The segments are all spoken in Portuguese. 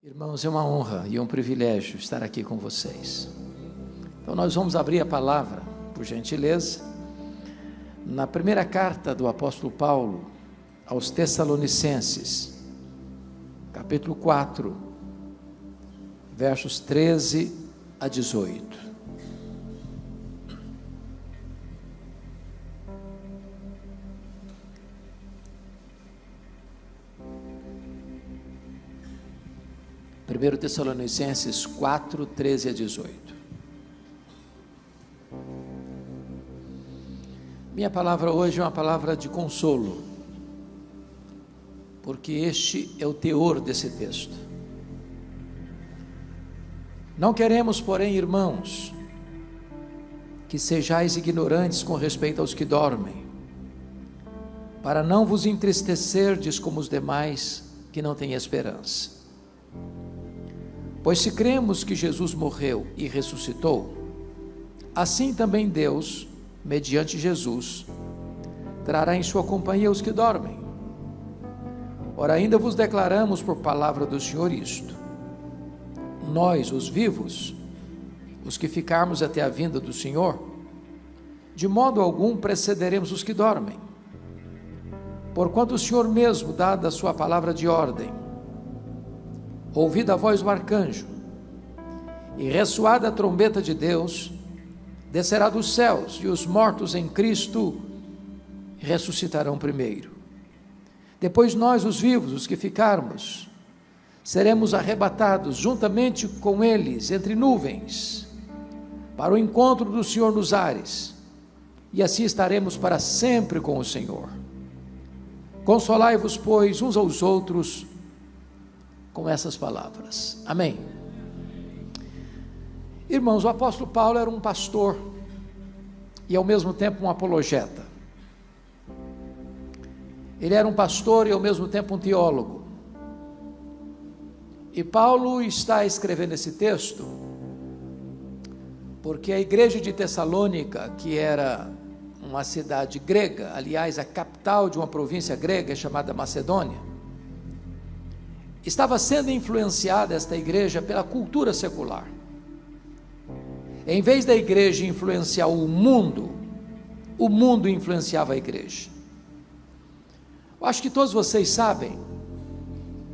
Irmãos, é uma honra e um privilégio estar aqui com vocês. Então nós vamos abrir a palavra, por gentileza, na primeira carta do apóstolo Paulo aos Tessalonicenses, capítulo 4, versos 13 a 18. Primeiro Tessalonicenses 4, 13 a 18. Minha palavra hoje é uma palavra de consolo, porque este é o teor desse texto. Não queremos, porém, irmãos, que sejais ignorantes com respeito aos que dormem, para não vos entristecerdes como os demais que não têm esperança. Pois se cremos que Jesus morreu e ressuscitou, assim também Deus, mediante Jesus, trará em sua companhia os que dormem. Ora, ainda vos declaramos por palavra do Senhor isto: nós, os vivos, os que ficarmos até a vinda do Senhor, de modo algum precederemos os que dormem. Porquanto o Senhor mesmo, dada a sua palavra de ordem, ouvida a voz do arcanjo e ressoada a trombeta de Deus, descerá dos céus, e os mortos em Cristo ressuscitarão primeiro. Depois nós, os vivos, os que ficarmos, seremos arrebatados juntamente com eles entre nuvens, para o encontro do Senhor nos ares, e assim estaremos para sempre com o Senhor. Consolai-vos, pois, uns aos outros com essas palavras. Amém. Irmãos, o apóstolo Paulo era um pastor e ao mesmo tempo um apologeta. Ele era um pastor e ao mesmo tempo um teólogo. E Paulo está escrevendo esse texto porque a igreja de Tessalônica, que era uma cidade grega, aliás, a capital de uma província grega chamada Macedônia, estava sendo influenciada esta igreja pela cultura secular. Em vez da igreja influenciar o mundo influenciava a igreja. Eu acho que todos vocês sabem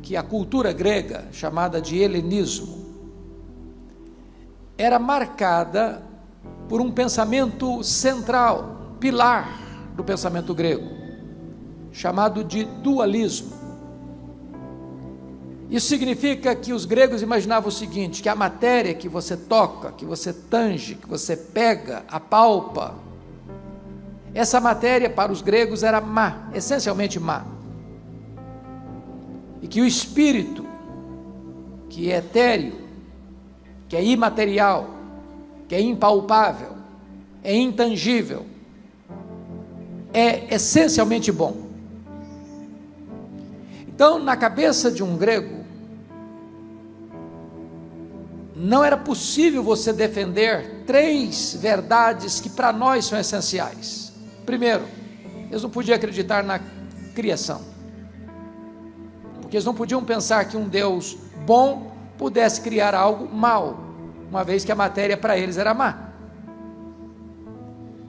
que a cultura grega, chamada de helenismo, era marcada por um pensamento central, pilar do pensamento grego, chamado de dualismo. Isso significa que os gregos imaginavam o seguinte: que a matéria que você toca, que você tange, que você pega, apalpa, essa matéria para os gregos era má, essencialmente má. E que o espírito, que é etéreo, que é imaterial, que é impalpável, é intangível, é essencialmente bom. Então, na cabeça de um grego, não era possível você defender três verdades que para nós são essenciais. Primeiro, eles não podiam acreditar na criação, porque eles não podiam pensar que um Deus bom pudesse criar algo mal, uma vez que a matéria para eles era má.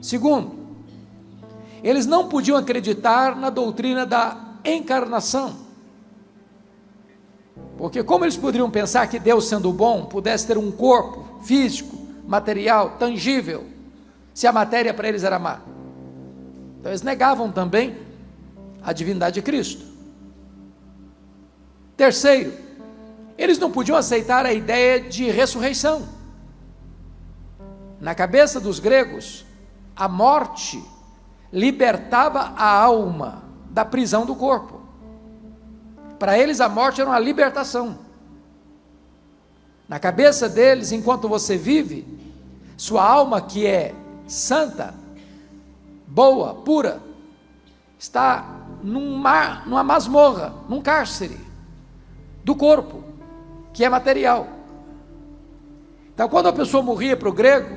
Segundo, eles não podiam acreditar na doutrina da encarnação, porque como eles poderiam pensar que Deus, sendo bom, pudesse ter um corpo físico, material, tangível, se a matéria para eles era má? Então eles negavam também a divindade de Cristo. Terceiro, eles não podiam aceitar a ideia de ressurreição. Na cabeça dos gregos, a morte libertava a alma da prisão do corpo. Para eles a morte era uma libertação. Na cabeça deles, enquanto você vive, sua alma, que é santa, boa, pura, está numa masmorra, num cárcere do corpo, que é material. Então, quando a pessoa morria para o grego,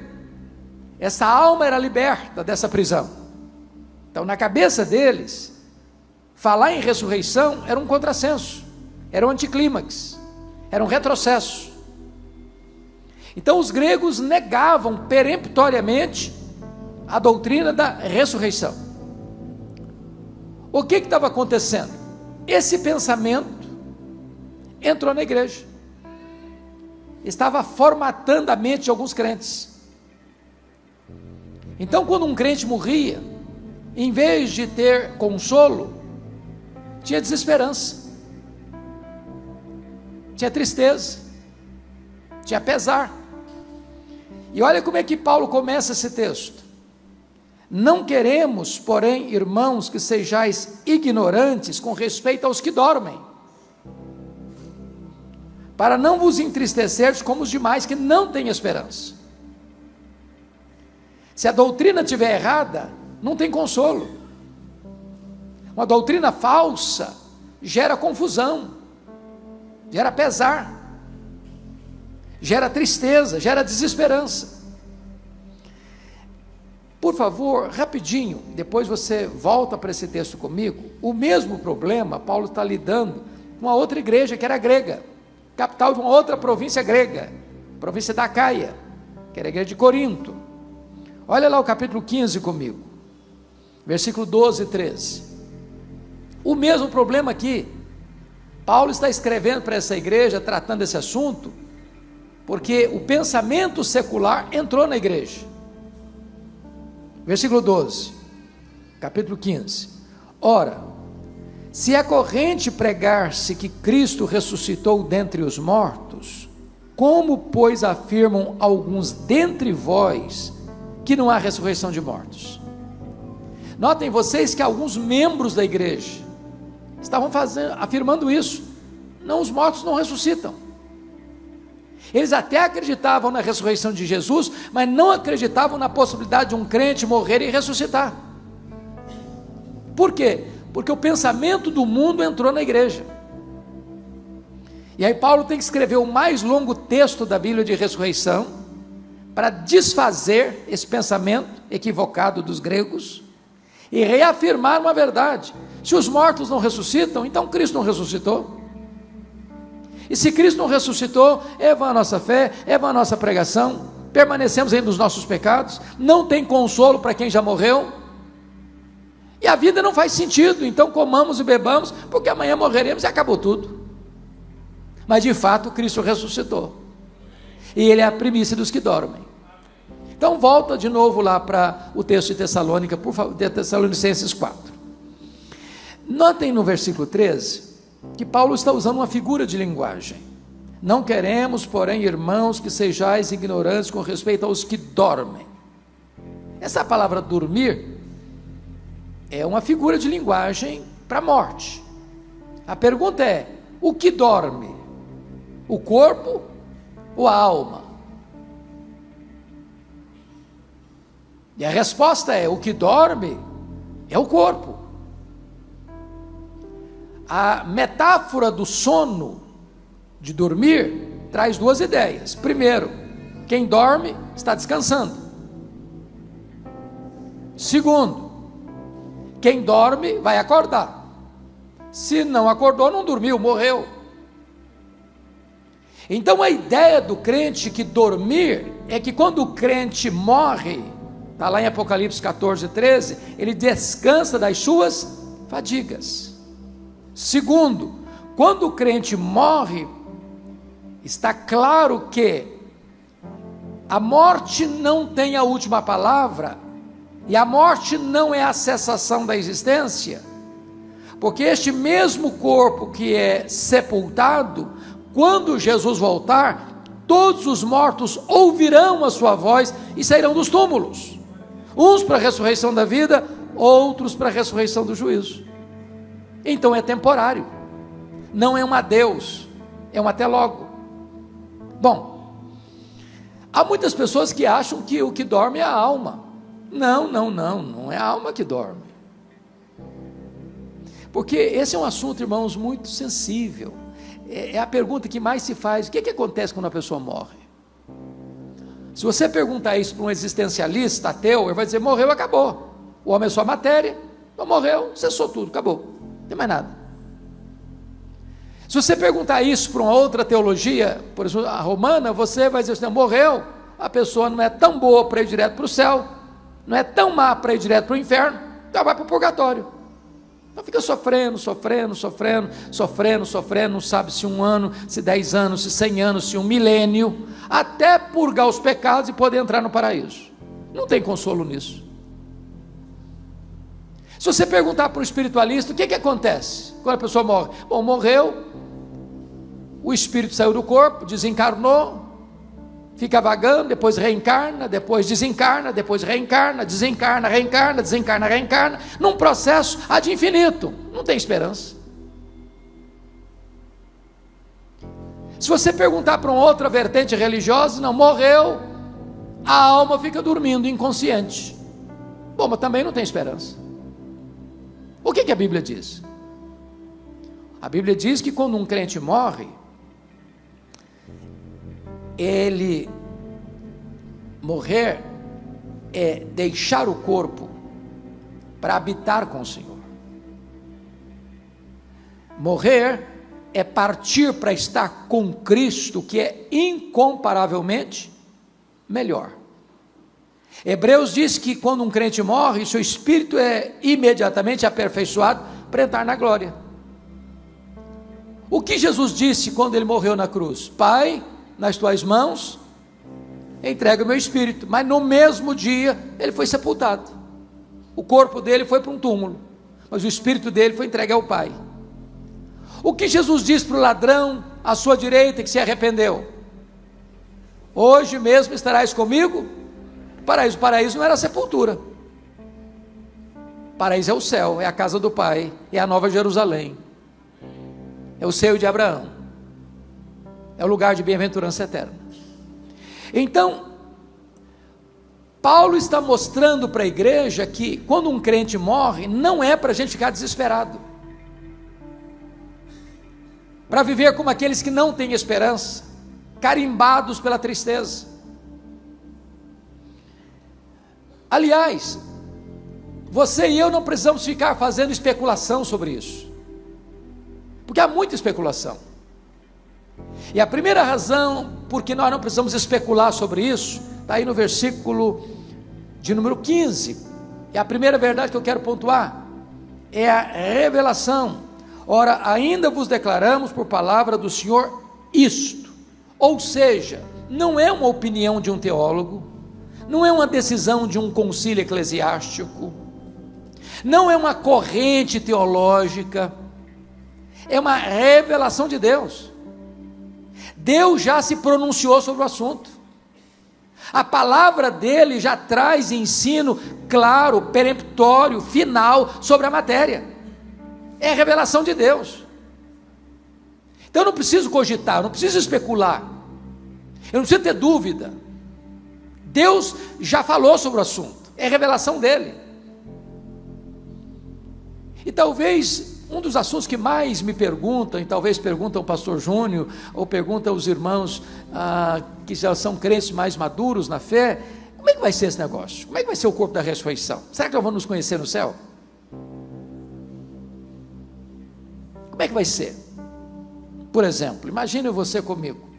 essa alma era liberta dessa prisão. Então, na cabeça deles, falar em ressurreição era um contrassenso, era um anticlímax. Era um retrocesso. Então os gregos negavam peremptoriamente a doutrina da ressurreição. O que estava acontecendo? Esse pensamento entrou na igreja, estava formatando a mente de alguns crentes. Então, quando um crente morria, em vez de ter consolo, tinha desesperança, tinha tristeza, tinha pesar. E olha como é que Paulo começa esse texto: não queremos, porém, irmãos, que sejais ignorantes com respeito aos que dormem, para não vos entristecerdes como os demais que não têm esperança. Se a doutrina estiver errada, não tem consolo. Uma doutrina falsa gera confusão, gera pesar, gera tristeza, gera desesperança. Por favor, rapidinho, depois você volta para esse texto comigo. O mesmo problema Paulo está lidando com uma outra igreja que era grega, capital de uma outra província grega, província da Acaia, que era a igreja de Corinto. Olha lá o capítulo 15 comigo, versículo 12 e 13. O mesmo problema aqui. Paulo está escrevendo para essa igreja, tratando desse assunto, porque o pensamento secular entrou na igreja. Versículo 12, capítulo 15. Ora, se é corrente pregar-se que Cristo ressuscitou dentre os mortos, como, pois, afirmam alguns dentre vós que não há ressurreição de mortos? Notem vocês que alguns membros da igreja estavam afirmando isso. Não, os mortos não ressuscitam. Eles até acreditavam na ressurreição de Jesus, mas não acreditavam na possibilidade de um crente morrer e ressuscitar. Por quê? Porque o pensamento do mundo entrou na igreja. E aí Paulo tem que escrever o mais longo texto da Bíblia de ressurreição, para desfazer esse pensamento equivocado dos gregos, e reafirmar uma verdade: se os mortos não ressuscitam, então Cristo não ressuscitou. E se Cristo não ressuscitou, é vã a nossa fé, é vã a nossa pregação, permanecemos ainda nos nossos pecados, não tem consolo para quem já morreu, e a vida não faz sentido, então comamos e bebamos, porque amanhã morreremos e acabou tudo. Mas de fato Cristo ressuscitou, e Ele é a primícia dos que dormem. Então volta de novo lá para o texto de Tessalônica, por favor, de Tessalonicenses 4. Notem no versículo 13, que Paulo está usando uma figura de linguagem. Não queremos, porém, irmãos, que sejais ignorantes com respeito aos que dormem. Essa palavra dormir é uma figura de linguagem para a morte. A pergunta é: o que dorme? O corpo ou a alma? E a resposta é: o que dorme é o corpo. A metáfora do sono, de dormir, traz duas ideias. Primeiro, quem dorme está descansando. Segundo, quem dorme vai acordar. Se não acordou, não dormiu, morreu. Então a ideia do crente que dormir é que quando o crente morre, está lá em Apocalipse 14, 13, ele descansa das suas fadigas. Segundo, quando o crente morre, está claro que a morte não tem a última palavra, e a morte não é a cessação da existência, porque este mesmo corpo que é sepultado, quando Jesus voltar, todos os mortos ouvirão a sua voz e sairão dos túmulos, uns para a ressurreição da vida, outros para a ressurreição do juízo. Então é temporário, não é um adeus, é um até logo. Bom, há muitas pessoas que acham que o que dorme é a alma. Não é a alma que dorme, porque esse é um assunto, irmãos, muito sensível. É a pergunta que mais se faz: o que acontece quando a pessoa morre? Se você perguntar isso para um existencialista ateu, ele vai dizer: morreu, acabou, o homem é só matéria, então morreu, cessou tudo, acabou, não tem mais nada. Se você perguntar isso para uma outra teologia, por exemplo, a romana, você vai dizer assim: morreu, a pessoa não é tão boa para ir direto para o céu, não é tão má para ir direto para o inferno, então vai para o purgatório. Então fica sofrendo, não sabe se 1 ano, se 10 anos, se 100 anos, se 1 milênio, até purgar os pecados e poder entrar no paraíso. Não tem consolo nisso. Se você perguntar para um espiritualista, o que acontece quando a pessoa morre? Bom, morreu, o espírito saiu do corpo, desencarnou, fica vagando, depois reencarna, depois desencarna, depois reencarna, desencarna, reencarna, desencarna, reencarna, num processo ad infinito. Não tem esperança. Se você perguntar para uma outra vertente religiosa, não, morreu, a alma fica dormindo, inconsciente. Bom, mas também não tem esperança. O que a Bíblia diz? A Bíblia diz que quando um crente morre, ele morrer é deixar o corpo para habitar com o Senhor. Morrer é partir para estar com Cristo, que é incomparavelmente melhor. Hebreus diz que quando um crente morre, seu espírito é imediatamente aperfeiçoado para entrar na glória. O que Jesus disse quando ele morreu na cruz? Pai, nas tuas mãos entrega o meu espírito. Mas no mesmo dia ele foi sepultado. O corpo dele foi para um túmulo, mas o espírito dele foi entregue ao Pai. O que Jesus disse para o ladrão à sua direita que se arrependeu? Hoje mesmo estarás comigo? Paraíso. Paraíso não era a sepultura. Paraíso é o céu, é a casa do Pai, é a Nova Jerusalém, é o seio de Abraão, é o lugar de bem-aventurança eterna. Então, Paulo está mostrando para a igreja que quando um crente morre, não é para a gente ficar desesperado, para viver como aqueles que não têm esperança, carimbados pela tristeza. Aliás, você e eu não precisamos ficar fazendo especulação sobre isso, porque há muita especulação. E a primeira razão porque nós não precisamos especular sobre isso, está aí no versículo de número 15, e a primeira verdade que eu quero pontuar, é a revelação. Ora, ainda vos declaramos por palavra do Senhor isto, ou seja, não é uma opinião de um teólogo, não é uma decisão de um concílio eclesiástico, não é uma corrente teológica, é uma revelação de Deus. Deus já se pronunciou sobre o assunto, a palavra dele já traz ensino claro, peremptório, final sobre a matéria, é a revelação de Deus. Então eu não preciso cogitar, eu não preciso especular, eu não preciso ter dúvida. Deus já falou sobre o assunto, é a revelação dele. E talvez um dos assuntos que mais me perguntam, e talvez perguntam ao pastor Júnior, ou perguntam aos irmãos que já são crentes mais maduros na fé, como é que vai ser esse negócio? Como é que vai ser o corpo da ressurreição? Será que nós vamos nos conhecer no céu? Como é que vai ser? Por exemplo, imagine você comigo,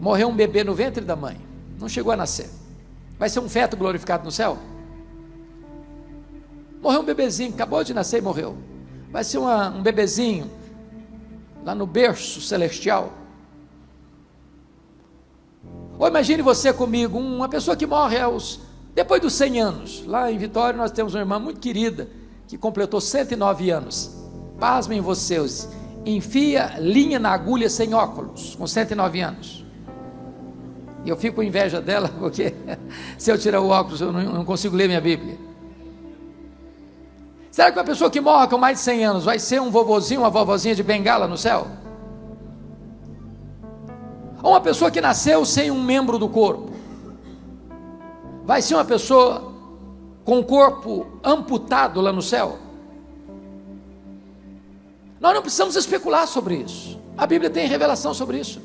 morreu um bebê no ventre da mãe, não chegou a nascer, vai ser um feto glorificado no céu? Morreu um bebezinho, acabou de nascer e morreu, vai ser um bebezinho lá no berço celestial? Ou imagine você comigo, uma pessoa que morre depois dos 100 anos, lá em Vitória nós temos uma irmã muito querida, que completou 109 anos, pasmem vocês, enfia linha na agulha sem óculos, com 109 anos, e eu fico com inveja dela, porque se eu tirar o óculos eu não consigo ler minha Bíblia. Será que uma pessoa que morre com mais de 100 anos vai ser um vovozinho, uma vovozinha de bengala no céu? Ou uma pessoa que nasceu sem um membro do corpo, vai ser uma pessoa com o corpo amputado lá no céu? Nós não precisamos especular sobre isso, a Bíblia tem revelação sobre isso.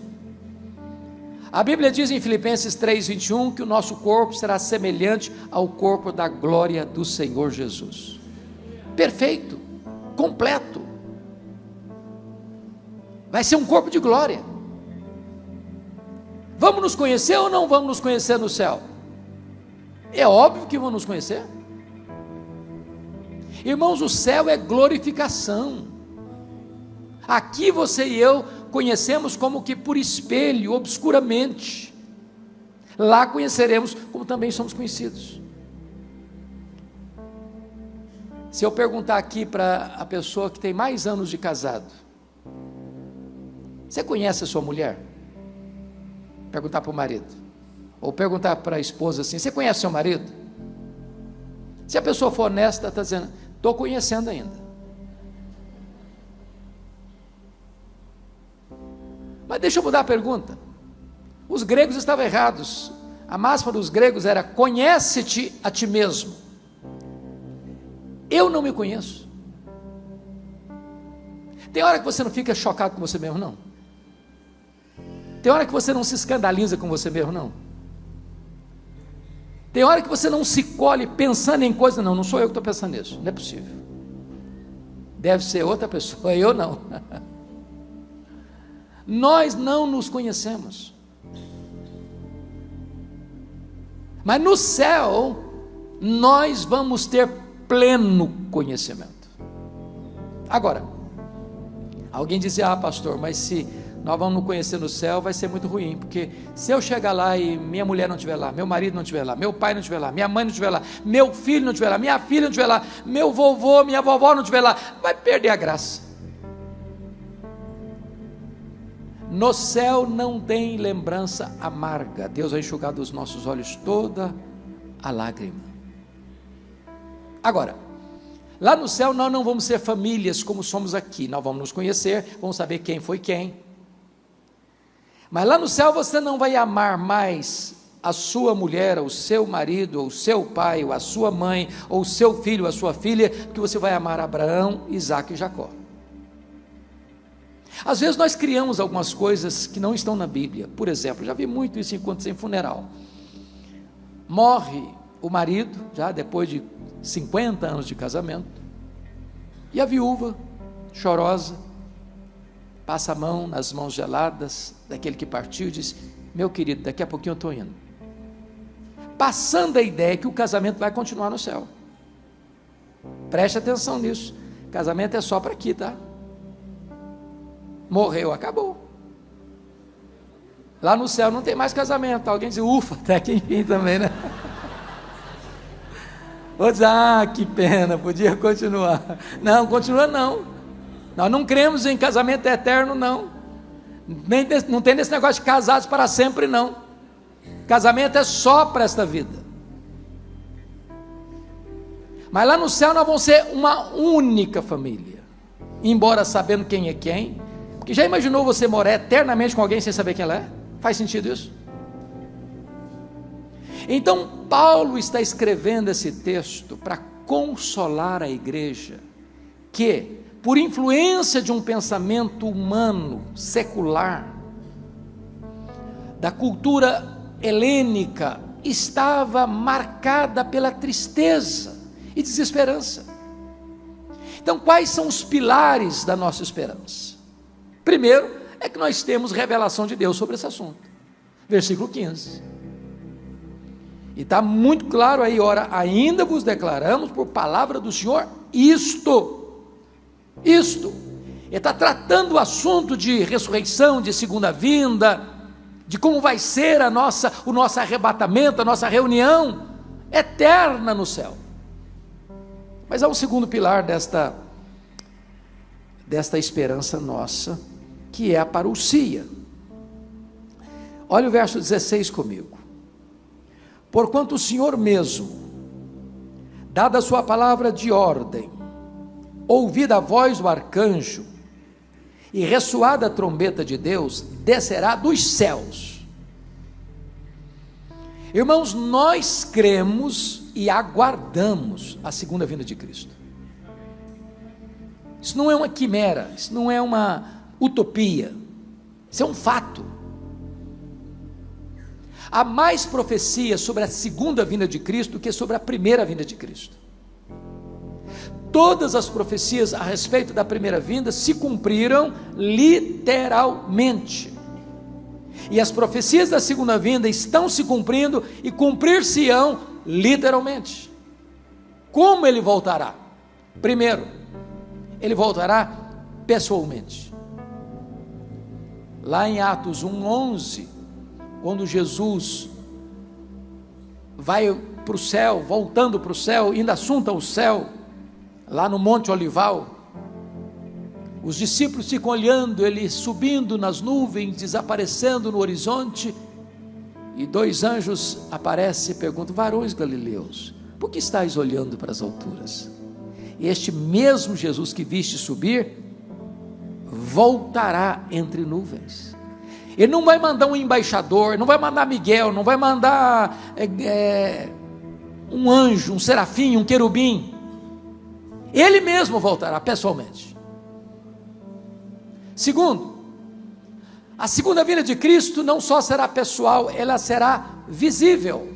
A Bíblia diz em Filipenses 3:21 que o nosso corpo será semelhante ao corpo da glória do Senhor Jesus, perfeito, completo. Vai ser um corpo de glória. Vamos nos conhecer ou não vamos nos conhecer no céu? É óbvio que vamos nos conhecer. Irmãos, o céu é glorificação. Aqui você e eu conhecemos como que por espelho, obscuramente. Lá conheceremos como também somos conhecidos. Se eu perguntar aqui para a pessoa que tem mais anos de casado: você conhece a sua mulher? Perguntar para o marido. Ou perguntar para a esposa assim: você conhece seu marido? Se a pessoa for honesta, está dizendo: estou conhecendo ainda. Mas deixa eu mudar a pergunta. Os gregos estavam errados. A máxima dos gregos era: conhece-te a ti mesmo. Eu não me conheço. Tem hora que você não fica chocado com você mesmo, não? Tem hora que você não se escandaliza com você mesmo, não? Tem hora que você não se colhe pensando em coisa, não sou eu que estou pensando nisso, não é possível. Deve ser outra pessoa, eu não. Nós não nos conhecemos. Mas no céu, nós vamos ter pleno conhecimento. Agora, alguém dizia: pastor, mas se nós vamos nos conhecer no céu, vai ser muito ruim, porque se eu chegar lá e minha mulher não estiver lá, meu marido não estiver lá, meu pai não estiver lá, minha mãe não estiver lá, meu filho não estiver lá, minha filha não estiver lá, meu vovô, minha vovó não estiver lá, vai perder a graça. No céu não tem lembrança amarga. Deus vai enxugar dos nossos olhos toda a lágrima. Agora, lá no céu nós não vamos ser famílias como somos aqui. Nós vamos nos conhecer, vamos saber quem foi quem. Mas lá no céu você não vai amar mais a sua mulher, ou o seu marido, ou o seu pai, ou a sua mãe, ou o seu filho, ou a sua filha, porque você vai amar Abraão, Isaque e Jacó. Às vezes nós criamos algumas coisas que não estão na Bíblia. Por exemplo, já vi muito isso enquanto em funeral. Morre o marido, já depois de 50 anos de casamento, e a viúva, chorosa, passa a mão nas mãos geladas daquele que partiu e diz: meu querido, daqui a pouquinho eu estou indo. Passando a ideia que o casamento vai continuar no céu. Preste atenção nisso. Casamento é só para aqui, tá? Morreu, acabou. Lá no céu não tem mais casamento. Alguém diz: ufa, até que enfim também, né? Vou dizer: que pena, podia continuar. Não, continua não. Nós não cremos em casamento eterno, não. Não tem esse negócio de casados para sempre, não. Casamento é só para esta vida. Mas lá no céu nós vamos ser uma única família. Embora sabendo quem é quem. Porque já imaginou você morar eternamente com alguém sem saber quem ela é? Faz sentido isso? Então Paulo está escrevendo esse texto para consolar a igreja, que por influência de um pensamento humano, secular, da cultura helênica, estava marcada pela tristeza e desesperança. Então quais são os pilares da nossa esperança? Primeiro, é que nós temos revelação de Deus sobre esse assunto. Versículo 15. E está muito claro aí: ora, ainda vos declaramos por palavra do Senhor isto. Ele está tratando o assunto de ressurreição, de segunda vinda, de como vai ser o nosso arrebatamento, a nossa reunião eterna no céu. Mas há um segundo pilar desta esperança nossa, que é a parousia. Olha o verso 16 comigo. Porquanto o Senhor mesmo, dada a sua palavra de ordem, ouvida a voz do arcanjo, e ressoada a trombeta de Deus, descerá dos céus. Irmãos, nós cremos e aguardamos a segunda vinda de Cristo. Isso não é uma quimera, isso não é uma utopia, isso é um fato. Há mais profecia sobre a segunda vinda de Cristo do que sobre a primeira vinda de Cristo. todas as profecias a respeito da primeira vinda se cumpriram literalmente. E as profecias da segunda vinda estão se cumprindo e cumprir-se-ão literalmente. Como ele voltará? Primeiro, ele voltará pessoalmente. Lá em Atos 1:11, quando Jesus vai para o céu, voltando para o céu, indo assunto ao céu, lá no Monte Olival, os discípulos ficam olhando ele subindo nas nuvens, desaparecendo no horizonte, e dois anjos aparecem e perguntam: varões galileus, por que estáis olhando para as alturas? E este mesmo Jesus que viste subir, voltará entre nuvens. Ele não vai mandar um embaixador, não vai mandar Miguel, não vai mandar um anjo, um serafim, um querubim. Ele mesmo voltará pessoalmente. Segundo, a segunda vinda de Cristo não só será pessoal, ela será visível.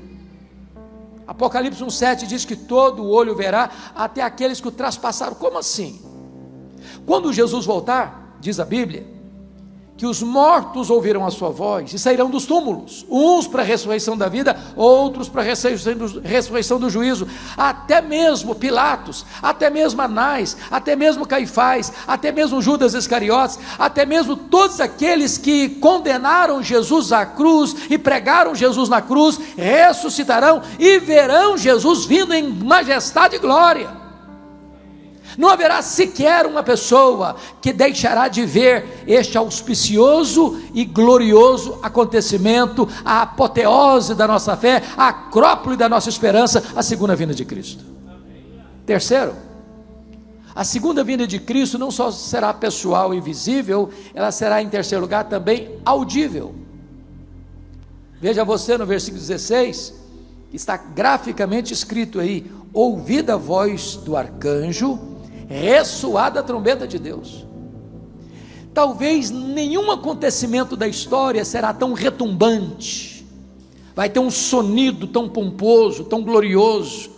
Apocalipse 1:7 diz que todo olho verá, até aqueles que o traspassaram. Como assim? Quando Jesus voltar, diz a Bíblia, que os mortos ouvirão a sua voz e sairão dos túmulos, uns para a ressurreição da vida, outros para a ressurreição do juízo. Até mesmo Pilatos, até mesmo Anás, até mesmo Caifás, até mesmo Judas Iscariotes, até mesmo todos aqueles que condenaram Jesus à cruz e pregaram Jesus na cruz, ressuscitarão e verão Jesus vindo em majestade e glória. Não haverá sequer uma pessoa que deixará de ver este auspicioso e glorioso acontecimento, a apoteose da nossa fé, a acrópole da nossa esperança, a segunda vinda de Cristo. Terceiro, a segunda vinda de Cristo não só será pessoal e visível, ela será, em terceiro lugar, também audível. Veja você no versículo 16, está graficamente escrito aí: ouvida a voz do arcanjo, ressoada a trombeta de Deus. Talvez nenhum acontecimento da história será tão retumbante, vai ter um sonido tão pomposo, tão glorioso,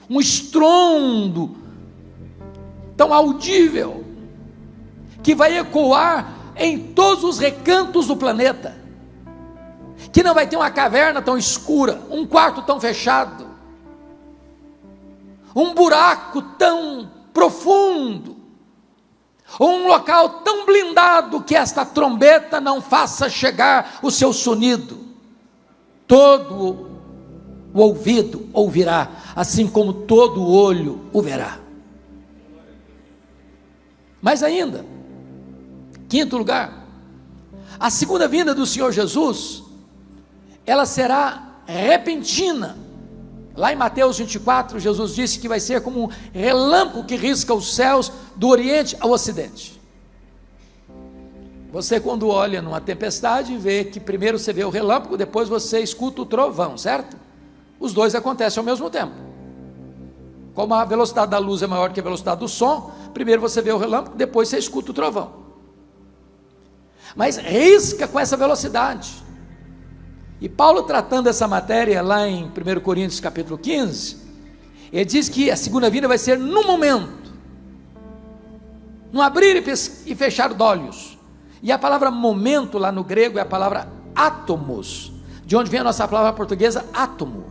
um estrondo tão audível, que vai ecoar em todos os recantos do planeta, que não vai ter uma caverna tão escura, um quarto tão fechado, um buraco tão profundo, um local tão blindado que esta trombeta não faça chegar o seu sonido. Todo o ouvido ouvirá, assim como todo o olho o verá. Mas ainda, quinto lugar, a segunda vinda do Senhor Jesus, ela será repentina. Lá em Mateus 24, Jesus disse que vai ser como um relâmpago que risca os céus do oriente ao ocidente. Você, quando olha numa tempestade, vê que primeiro você vê o relâmpago, depois você escuta o trovão, certo? Os dois acontecem ao mesmo tempo. Como a velocidade da luz é maior que a velocidade do som, primeiro você vê o relâmpago, depois você escuta o trovão. Mas risca com essa velocidade. E Paulo, tratando essa matéria lá em 1 Coríntios capítulo 15, ele diz que a segunda vinda vai ser no momento, no abrir e fechar de olhos. E a palavra momento lá no grego é a palavra átomos, de onde vem a nossa palavra portuguesa átomo.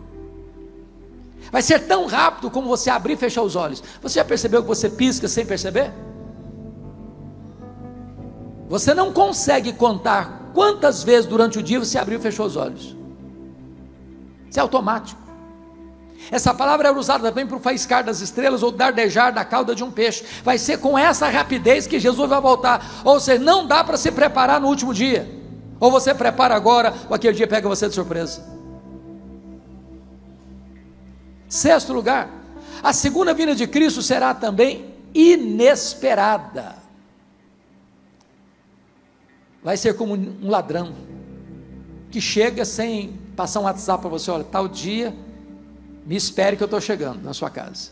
Vai ser tão rápido como você abrir e fechar os olhos. Você já percebeu que você pisca sem perceber? Você não consegue contar quantas vezes durante o dia você abriu e fechou os olhos. Isso é automático. Essa palavra é usada também para o faiscar das estrelas ou dardejar da cauda de um peixe. Vai ser com essa rapidez que Jesus vai voltar. Ou seja, não dá para se preparar no último dia. Ou você prepara agora, ou aquele dia pega você de surpresa. Sexto lugar, a segunda vinda de Cristo será também inesperada. Vai ser como um ladrão que chega sem passar um WhatsApp para você: olha, tal dia, me espere que eu estou chegando na sua casa.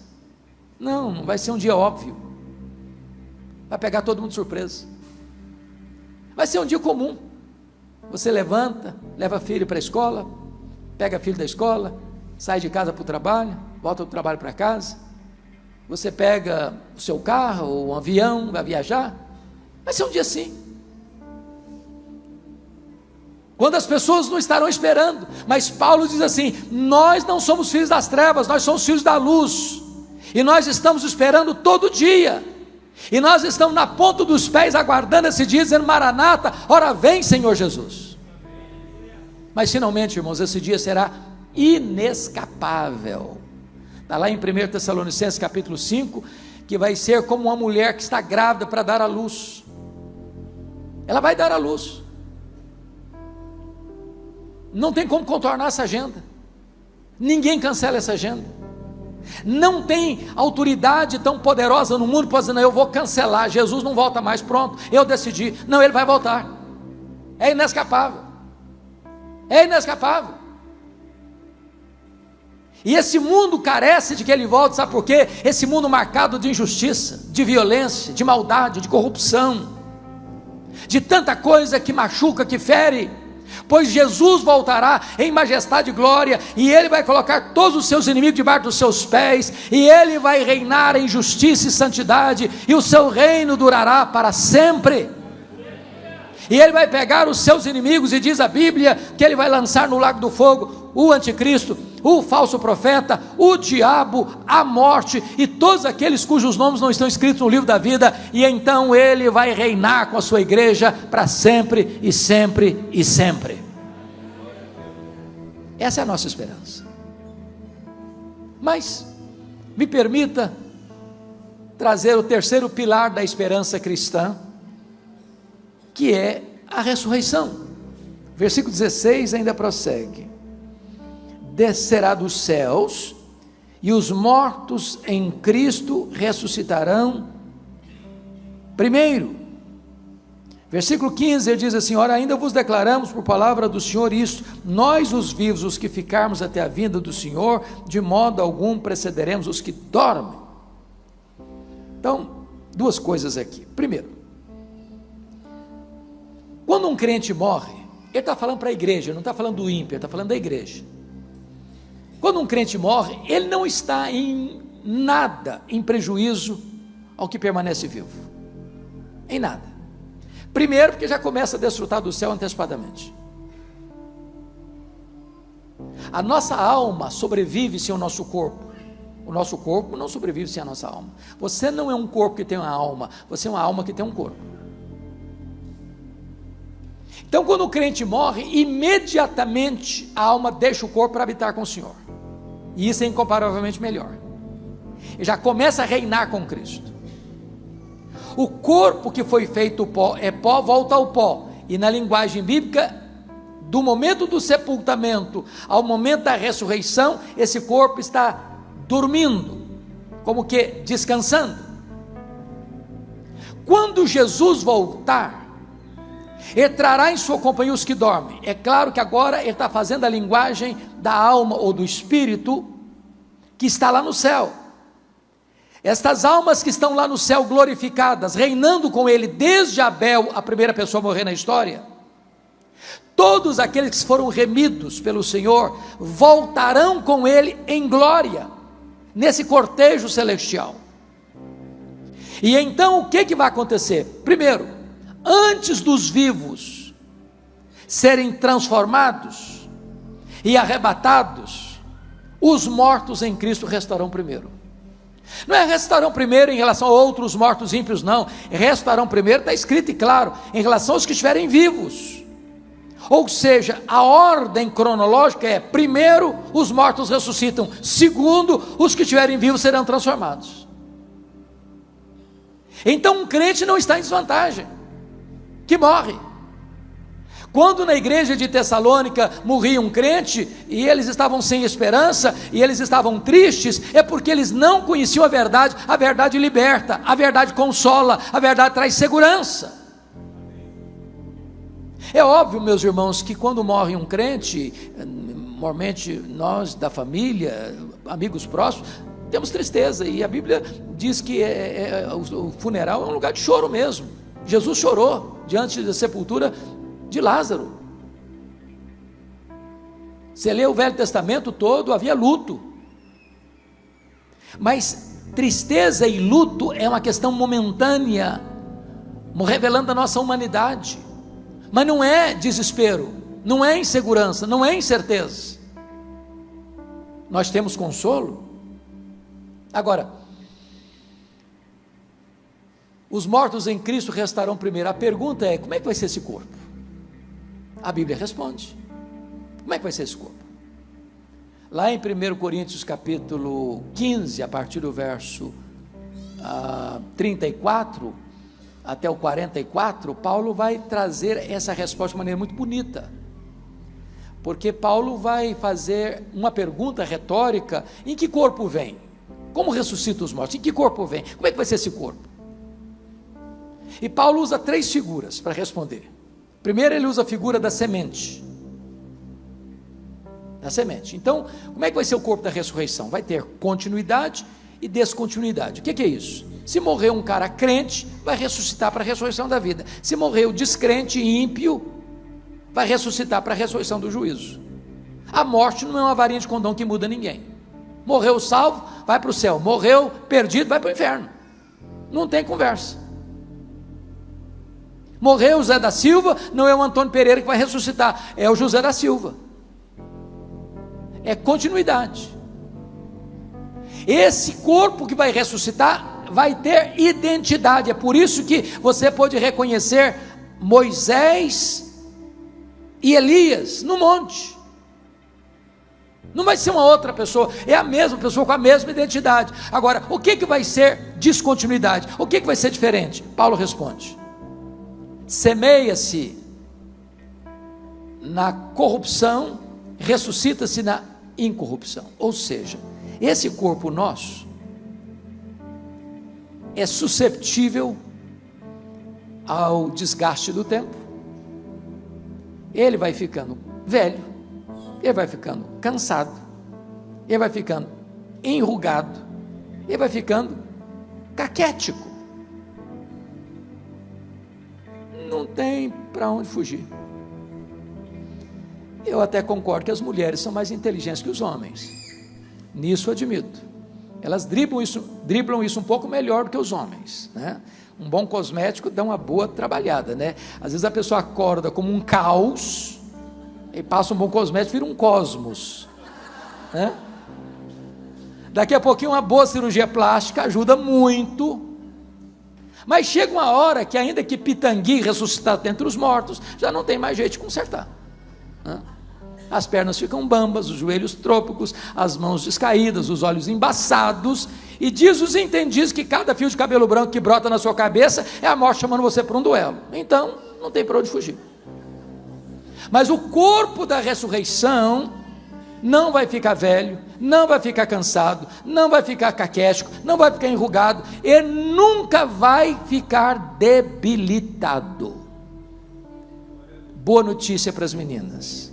Não vai ser um dia óbvio, vai pegar todo mundo de surpresa, vai ser um dia comum. Você levanta, leva filho para a escola, pega filho da escola, sai de casa para o trabalho, volta do trabalho para casa, você pega o seu carro ou um avião, vai viajar, vai ser um dia assim, quando as pessoas não estarão esperando. Mas Paulo diz assim: nós não somos filhos das trevas, nós somos filhos da luz, e nós estamos esperando todo dia, e nós estamos na ponta dos pés aguardando esse dia, dizendo: Maranata, ora vem Senhor Jesus. Mas finalmente, irmãos, esse dia será inescapável. Está lá em 1 Tessalonicenses capítulo 5, que vai ser como uma mulher que está grávida para dar à luz. Ela vai dar à luz, não tem como contornar essa agenda, ninguém cancela essa agenda, não tem autoridade tão poderosa no mundo para dizer: não, eu vou cancelar, Jesus não volta mais, pronto, eu decidi. Não, ele vai voltar, é inescapável, é inescapável. E esse mundo carece de que ele volte, sabe por quê? Esse mundo marcado de injustiça, de violência, de maldade, de corrupção, de tanta coisa que machuca, que fere. Pois Jesus voltará em majestade e glória, e ele vai colocar todos os seus inimigos debaixo dos seus pés, e ele vai reinar em justiça e santidade, e o seu reino durará para sempre. E ele vai pegar os seus inimigos, e diz a Bíblia que ele vai lançar no lago do fogo o anticristo, o falso profeta, o diabo, a morte e todos aqueles cujos nomes não estão escritos no livro da vida, e então ele vai reinar com a sua igreja para sempre e sempre e sempre. Essa é a nossa esperança. Mas me permita trazer o terceiro pilar da esperança cristã, que é a ressurreição. Versículo 16 ainda prossegue: descerá dos céus, e os mortos em Cristo ressuscitarão primeiro. Versículo 15, ele diz assim: ora, ainda vos declaramos por palavra do Senhor isto: nós os vivos, os que ficarmos até a vinda do Senhor, de modo algum precederemos os que dormem. Então, duas coisas aqui. Primeiro, quando um crente morre, ele está falando para a igreja, não está falando do ímpio, ele está falando da igreja. Quando um crente morre, ele não está em nada em prejuízo ao que permanece vivo, em nada. Primeiro, porque já começa a desfrutar do céu antecipadamente. A nossa alma sobrevive sem o nosso corpo. O nosso corpo não sobrevive sem a nossa alma. Você não é um corpo que tem uma alma, você é uma alma que tem um corpo. Então, quando o crente morre, imediatamente a alma deixa o corpo para habitar com o Senhor, e isso é incomparavelmente melhor. Ele já começa a reinar com Cristo. O corpo que foi feito pó é pó, volta ao pó, e na linguagem bíblica, do momento do sepultamento ao momento da ressurreição, esse corpo está dormindo, como que descansando. Quando Jesus voltar, ele trará em sua companhia os que dormem. É claro que agora ele está fazendo a linguagem da alma ou do espírito que está lá no céu. Estas almas que estão lá no céu glorificadas, reinando com ele desde Abel, a primeira pessoa a morrer na história, todos aqueles que foram remidos pelo Senhor voltarão com ele em glória, nesse cortejo celestial. E então o que vai acontecer? Primeiro, antes dos vivos serem transformados e arrebatados, os mortos em Cristo restarão primeiro. Não é restarão primeiro em relação a outros mortos ímpios, não. Restarão primeiro, está escrito e claro, em relação aos que estiverem vivos. Ou seja, a ordem cronológica é: primeiro os mortos ressuscitam, segundo os que estiverem vivos serão transformados. Então um crente não está em desvantagem, que morre. Quando na igreja de Tessalônica morria um crente, e eles estavam sem esperança, e eles estavam tristes, é porque eles não conheciam a verdade liberta, a verdade consola, a verdade traz segurança. É óbvio, meus irmãos, que quando morre um crente, normalmente nós da família, amigos próximos, temos tristeza, e a Bíblia diz que o funeral é um lugar de choro mesmo. Jesus chorou diante da sepultura de Lázaro. Você lê o Velho Testamento todo, havia luto. Mas Tristeza e luto é uma questão momentânea, revelando a nossa humanidade, mas não é desespero, não é insegurança, não é incerteza. Nós temos consolo. Agora, os mortos em Cristo restarão primeiro. A pergunta é: como é que vai ser esse corpo? A Bíblia responde. Como é que vai ser esse corpo? Lá em 1 Coríntios capítulo 15, a partir do verso 34 até o 44, Paulo vai trazer essa resposta de maneira muito bonita, porque Paulo vai fazer uma pergunta retórica: em que corpo vem? Como ressuscita os mortos? Em que corpo vem? Como é que vai ser esse corpo? E Paulo usa 3 figuras para responder. Primeiro, ele usa a figura da semente. Da semente. Então, como é que vai ser o corpo da ressurreição? Vai ter continuidade e descontinuidade. O que é isso? Se morreu um cara crente, vai ressuscitar para a ressurreição da vida. Se morreu descrente e ímpio, vai ressuscitar para a ressurreição do juízo. A morte não é uma varinha de condão que muda ninguém. Morreu salvo, vai para o céu. Morreu perdido, vai para o inferno. Não tem conversa. Morreu o Zé da Silva, não é o Antônio Pereira que vai ressuscitar, é o José da Silva. É continuidade. Esse corpo que vai ressuscitar vai ter identidade. É por isso que você pode reconhecer Moisés e Elias no monte. Não vai ser uma outra pessoa, é a mesma pessoa com a mesma identidade. Agora, o que vai ser descontinuidade? O que vai ser diferente? Paulo responde: semeia-se na corrupção, ressuscita-se na incorrupção. Ou seja, esse corpo nosso é susceptível ao desgaste do tempo. Ele vai ficando velho, ele vai ficando cansado, ele vai ficando enrugado, ele vai ficando caquético. Não tem para onde fugir. Eu até concordo que as mulheres são mais inteligentes que os homens, nisso admito. Elas driblam isso um pouco melhor do que os homens, né? Um bom cosmético dá uma boa trabalhada, né? Às vezes a pessoa acorda como um caos e passa um bom cosmético, vira um cosmos, né? Daqui a pouquinho uma boa cirurgia plástica ajuda muito. Mas chega uma hora que, ainda que Pitangui ressuscitado dentre os mortos, já não tem mais jeito de consertar, né? As pernas ficam bambas, os joelhos trôpicos, as mãos descaídas, os olhos embaçados, e diz os entendidos que cada fio de cabelo branco que brota na sua cabeça é a morte chamando você para um duelo. Então, não tem para onde fugir. Mas o corpo da ressurreição não vai ficar velho, não vai ficar cansado, não vai ficar caquético, não vai ficar enrugado, e nunca vai ficar debilitado. Boa notícia para as meninas: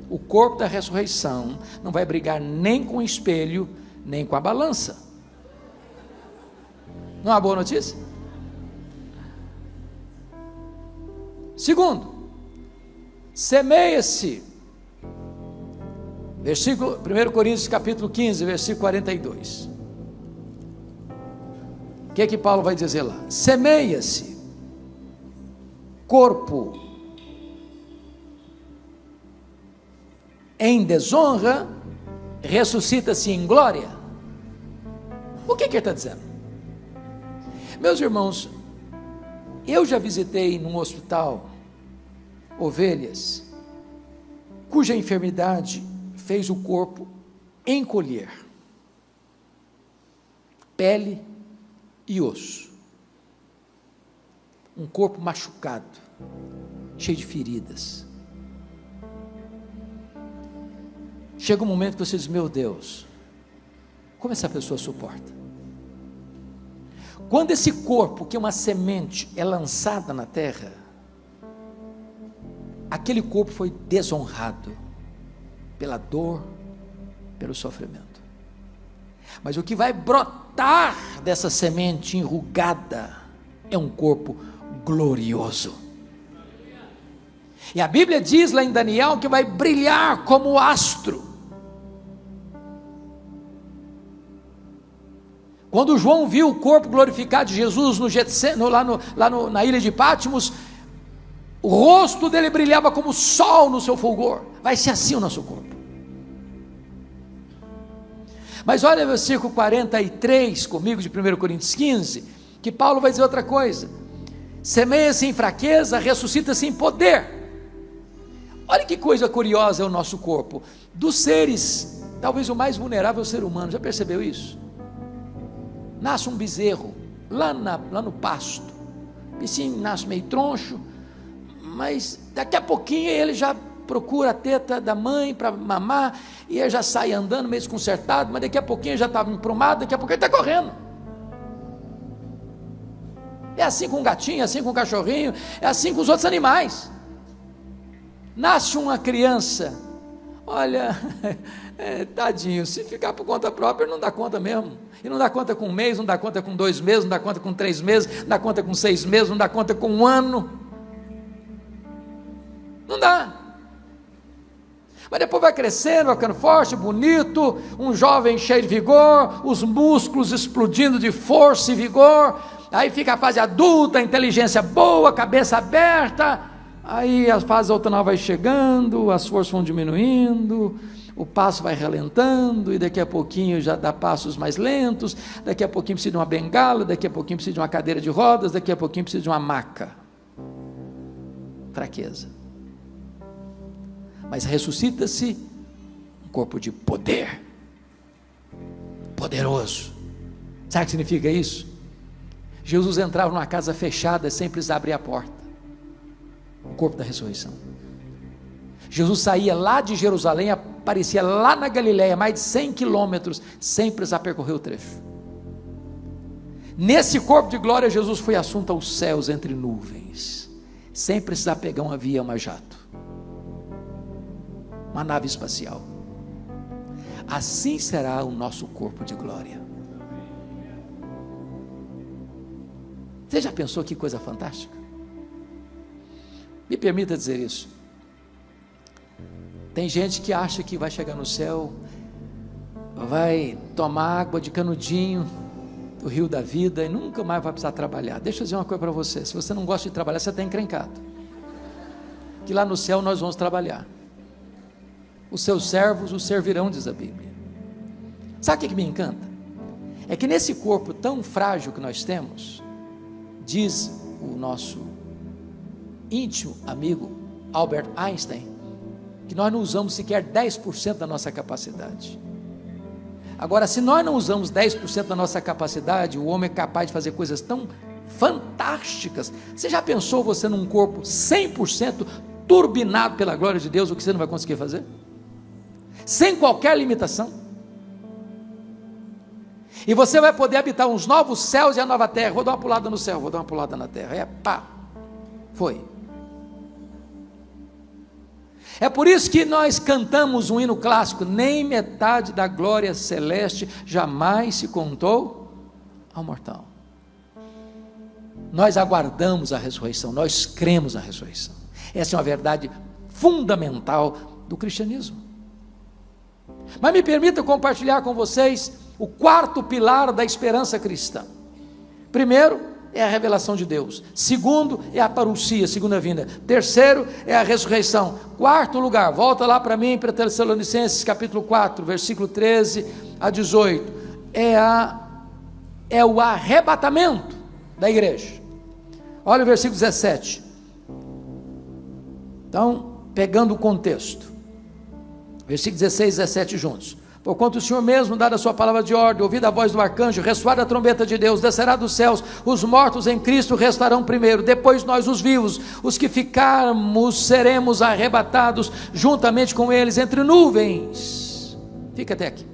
o corpo da ressurreição não vai brigar nem com o espelho, nem com a balança. Não é uma boa notícia? Segundo, semeia-se. Versículo 1 Coríntios capítulo 15, versículo 42. O que é que Paulo vai dizer lá? Semeia-se corpo em desonra, ressuscita-se em glória. O que ele está dizendo? Meus irmãos, eu já visitei num hospital ovelhas cuja enfermidade fez o corpo encolher, pele e osso, um corpo machucado, cheio de feridas. Chega um momento que você diz: meu Deus, como essa pessoa suporta? Quando esse corpo, que é uma semente, é lançada na terra, aquele corpo foi desonrado pela dor, pelo sofrimento. Mas o que vai brotar dessa semente enrugada é um corpo glorioso. E a Bíblia diz lá em Daniel que vai brilhar como astro. Quando João viu o corpo glorificado de Jesus na ilha de Patmos, o rosto dele brilhava como o sol no seu fulgor. Vai ser assim o nosso corpo. Mas olha o versículo 43 comigo de 1 Coríntios 15, que Paulo vai dizer outra coisa: semeia-se em fraqueza, ressuscita-se em poder. Olha que coisa curiosa é o nosso corpo. Dos seres, talvez o mais vulnerável é o ser humano. Já percebeu isso? Nasce um bezerro lá no pasto, o bichinho nasce meio troncho, mas daqui a pouquinho ele já procura a teta da mãe para mamar, e ele já sai andando meio desconcertado, mas daqui a pouquinho ele já está emprumado, daqui a pouquinho ele está correndo. É assim com o gatinho, é assim com o cachorrinho, é assim com os outros animais. Nasce uma criança, olha, tadinho, se ficar por conta própria ele não dá conta mesmo, e não dá conta com 1 mês, não dá conta com 2 meses, não dá conta com 3 meses, não dá conta com 6 meses, não dá conta com 1 ano, não dá. Mas depois vai crescendo, vai ficando forte, bonito, um jovem cheio de vigor, os músculos explodindo de força e vigor, aí fica a fase adulta, a inteligência boa, cabeça aberta, aí a fase outonal vai chegando, as forças vão diminuindo, o passo vai relentando, e daqui a pouquinho já dá passos mais lentos, daqui a pouquinho precisa de uma bengala, daqui a pouquinho precisa de uma cadeira de rodas, daqui a pouquinho precisa de uma maca. Fraqueza. Mas ressuscita-se um corpo de poder, poderoso. Sabe o que significa isso? Jesus entrava numa casa fechada sem precisar abrir a porta. O corpo da ressurreição. Jesus saía lá de Jerusalém, aparecia lá na Galileia, mais de 100 quilômetros, sem precisar percorrer o trecho. Nesse corpo de glória, Jesus foi assunto aos céus entre nuvens, sem precisar pegar um avião, uma jato, uma nave espacial. Assim será o nosso corpo de glória. Você já pensou que coisa fantástica? Me permita dizer isso. Tem gente que acha que vai chegar no céu, vai tomar água de canudinho do rio da vida e nunca mais vai precisar trabalhar. Deixa eu dizer uma coisa para você: se você não gosta de trabalhar, você está encrencado, que lá no céu nós vamos trabalhar. Os seus servos os servirão, diz a Bíblia. Sabe o que me encanta? É que nesse corpo tão frágil que nós temos, diz o nosso íntimo amigo Albert Einstein, que nós não usamos sequer 10% da nossa capacidade. Agora, se nós não usamos 10% da nossa capacidade, o homem é capaz de fazer coisas tão fantásticas. Você já pensou você num corpo 100% turbinado pela glória de Deus, o que você não vai conseguir fazer? Sem qualquer limitação. E você vai poder habitar uns novos céus e a nova terra. Vou dar uma pulada no céu, vou dar uma pulada na terra. Foi. É por isso que nós cantamos um hino clássico: nem metade da glória celeste jamais se contou ao mortal. Nós aguardamos a ressurreição, nós cremos na ressurreição. Essa é uma verdade fundamental do cristianismo. Mas me permita compartilhar com vocês o 4º pilar da esperança cristã. Primeiro é a revelação de Deus. Segundo é a parousia, segunda vinda. Terceiro é a ressurreição. 4º lugar, volta lá para mim, para Tessalonicenses capítulo 4, versículo 13 a 18. É o arrebatamento da igreja. Olha o versículo 17. Então, pegando o contexto, versículo 16 e 17 juntos. Porquanto o Senhor mesmo, dada a sua palavra de ordem, ouvida a voz do arcanjo, ressoada a trombeta de Deus, descerá dos céus, os mortos em Cristo restarão primeiro, depois nós os vivos, os que ficarmos, seremos arrebatados juntamente com eles entre nuvens. Fica até aqui.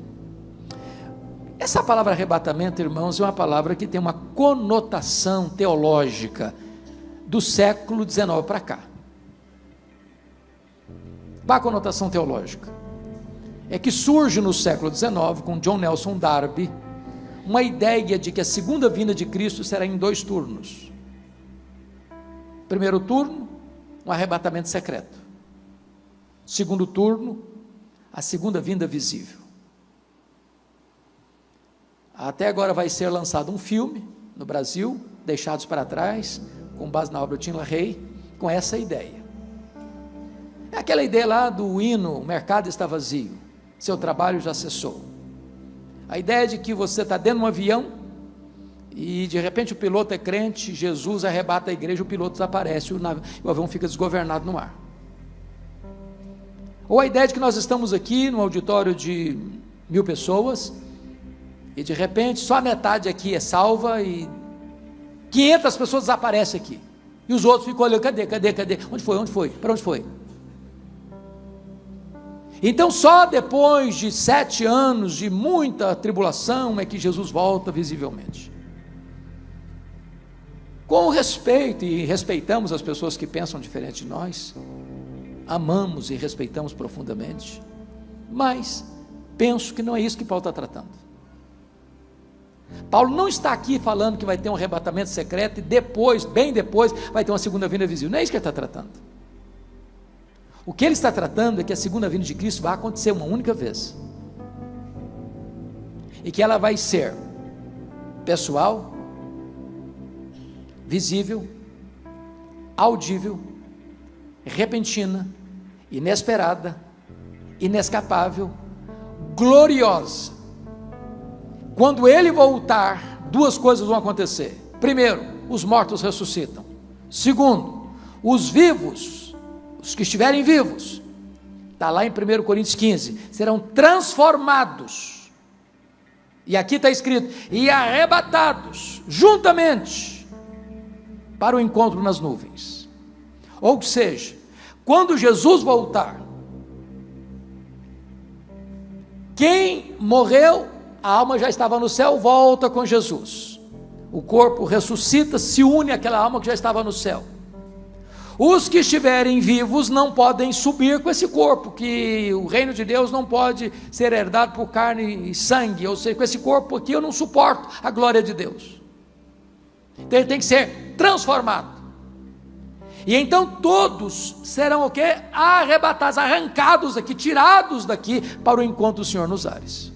Essa palavra arrebatamento, irmãos, é uma palavra que tem uma conotação teológica do século XIX para cá. Qual a conotação teológica? É que surge no século XIX, com John Nelson Darby, uma ideia de que a segunda vinda de Cristo será em 2 turnos. Primeiro turno, um arrebatamento secreto. Segundo turno, a segunda vinda visível. Até agora vai ser lançado um filme no Brasil, Deixados para Trás, com base na obra do Tim LaHaye, com essa ideia. É aquela ideia lá do hino, o mercado está vazio, seu trabalho já cessou. A ideia de que você está dentro de um avião e de repente o piloto é crente, Jesus arrebata a igreja, o piloto desaparece, o avião fica desgovernado no ar. Ou a ideia de que nós estamos aqui num auditório de 1000 pessoas e de repente só a metade aqui é salva e 500 pessoas desaparecem aqui. E os outros ficam olhando, cadê? Onde foi? Para onde foi? Então só depois de 7 anos de muita tribulação é que Jesus volta visivelmente. Com respeito, e respeitamos as pessoas que pensam diferente de nós, amamos e respeitamos profundamente, mas penso que não é isso que Paulo está tratando. Paulo não está aqui falando que vai ter um arrebatamento secreto e depois, bem depois, vai ter uma segunda vinda visível. Não é isso que ele está tratando. O que ele está tratando é que a segunda vinda de Cristo vai acontecer uma única vez. E que ela vai ser pessoal, visível, audível, repentina, inesperada, inescapável, gloriosa. Quando ele voltar, 2 coisas vão acontecer. Primeiro, os mortos ressuscitam. Segundo, os vivos, os que estiverem vivos, está lá em 1 Coríntios 15, serão transformados. E aqui está escrito, e arrebatados, juntamente, para o encontro nas nuvens. Ou seja, quando Jesus voltar, quem morreu, a alma já estava no céu, volta com Jesus. O corpo ressuscita, se une àquela alma que já estava no céu. Os que estiverem vivos não podem subir com esse corpo, que o reino de Deus não pode ser herdado por carne e sangue, ou seja, com esse corpo aqui eu não suporto a glória de Deus. Então ele tem que ser transformado. E então todos serão o quê? Arrebatados, arrancados daqui, tirados daqui para o encontro do Senhor nos ares.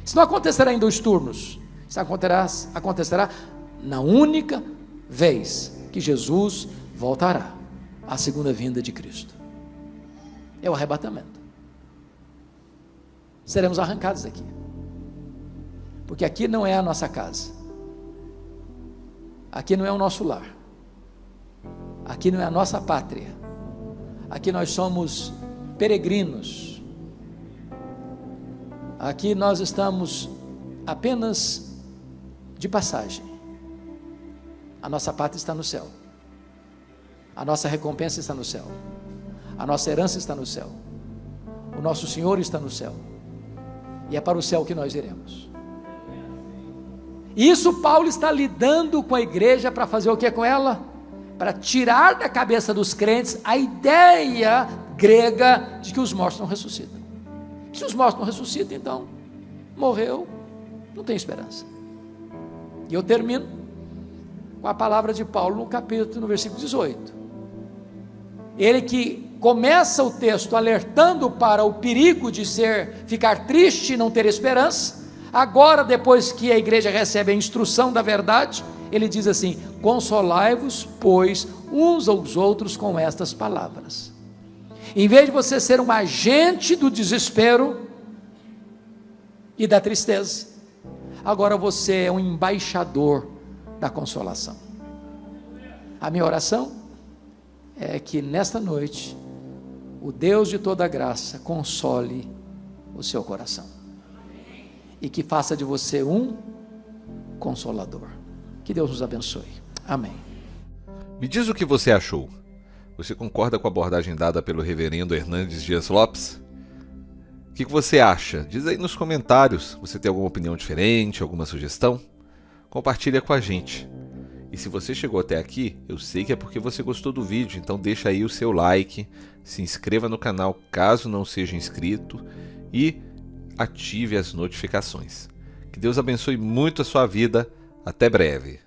Isso não acontecerá em 2 turnos, isso acontecerá na única vez que Jesus voltará, a segunda vinda de Cristo. É o arrebatamento. Seremos arrancados daqui, porque aqui não é a nossa casa, aqui não é o nosso lar, aqui não é a nossa pátria, aqui nós somos peregrinos, aqui nós estamos apenas de passagem. A nossa pátria está no céu, a nossa recompensa está no céu, a nossa herança está no céu, o nosso Senhor está no céu, e é para o céu que nós iremos. Isso Paulo está lidando com a igreja para fazer o que com ela? Para tirar da cabeça dos crentes a ideia grega de que os mortos não ressuscitam. Se os mortos não ressuscitam, então morreu, não tem esperança. E eu termino com a palavra de Paulo no versículo 18. Ele que começa o texto alertando para o perigo de ficar triste e não ter esperança. Agora, depois que a igreja recebe a instrução da verdade, ele diz assim: consolai-vos, pois, uns aos outros com estas palavras. Em vez de você ser um agente do desespero e da tristeza, agora você é um embaixador da consolação. A minha oração é que nesta noite o Deus de toda graça console o seu coração e que faça de você um consolador. Que Deus nos abençoe. Amém. Me diz o que você achou. Você concorda com a abordagem dada pelo reverendo Hernandes Dias Lopes? O que você acha? Diz aí nos comentários. Você tem alguma opinião diferente, alguma sugestão? Compartilha com a gente. E se você chegou até aqui, eu sei que é porque você gostou do vídeo, então deixa aí o seu like, se inscreva no canal caso não seja inscrito e ative as notificações. Que Deus abençoe muito a sua vida. Até breve.